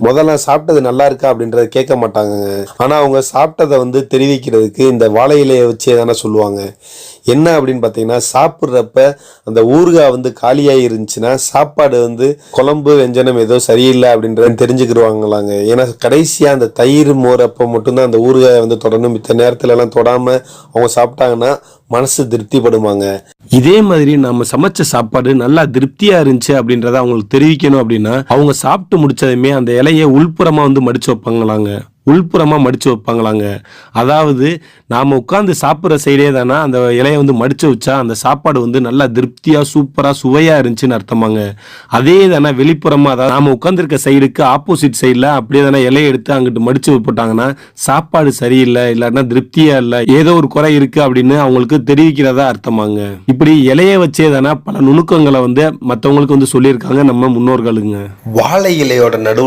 முதல்ல சாப்பிட்டது நல்லா இருக்கா அப்படின்றத கேட்க மாட்டாங்க. ஆனா அவங்க சாப்பிட்டதை வந்து தெரிவிக்கிறதுக்கு இந்த வாழை இலையை வச்சே தானே சொல்லுவாங்க. என்ன அப்படின்னு பார்த்தீங்கன்னா, சாப்பிட்றப்ப அந்த ஊறுகாய் வந்து காலியாகி இருந்துச்சுன்னா சாப்பாடு வந்து குழம்பு வெஞ்சனம் ஏதோ சரியில்லை அப்படின்றத தெரிஞ்சுக்கிடுவாங்களாங்க. ஏன்னா கடைசியா அந்த தயிர் மோரப்போ மட்டும்தான் அந்த ஊறுகாயை வந்து தொடரணும். மித்த நேரத்துல எல்லாம் தொடாம அவங்க சாப்பிட்டாங்கன்னா மனசு திருப்திப்படுமாங்க. இதே மாதிரி நம்ம சமைச்ச சாப்பாடு நல்லா திருப்தியா இருந்துச்சு அப்படின்றத அவங்களுக்கு தெரிவிக்கணும் அப்படின்னா, அவங்க சாப்பிட்டு முடிச்சதுமே அந்த இலையை உள்புறமா வந்து மடிச்சு வைப்பாங்களாங்க. உள்புறமா மடிச்சு வைப்பாங்களாங்க. அதாவது நாம உட்கார்ந்து சாப்பிடுற சைடே தானே அந்த இலையை வந்து மடிச்சு வச்சா அந்த சாப்பாடு வந்து நல்லா திருப்தியா சூப்பரா சுவையா இருந்துச்சுன்னு அர்த்தமாங்க. அதே தானே வெளிப்புறமா, அதாவது நாம உட்கார்ந்துருக்க சைடுக்கு ஆப்போசிட் சைடுல அப்படியே தானே இலையை எடுத்து அங்கிட்டு மடிச்சு போட்டாங்கன்னா சாப்பாடு சரியில்லை, இல்லாட்டினா திருப்தியா இல்லை, ஏதோ ஒரு குறை இருக்கு அப்படின்னு அவங்களுக்கு தெரிவிக்கிறதா அர்த்தமாங்க. இப்படி இலையை வச்சே தானே பல நுணுக்கங்களை வந்து மற்றவங்களுக்கு வந்து சொல்லியிருக்காங்க நம்ம முன்னோர்களுங்க. வாழை இலையோட நடுவுல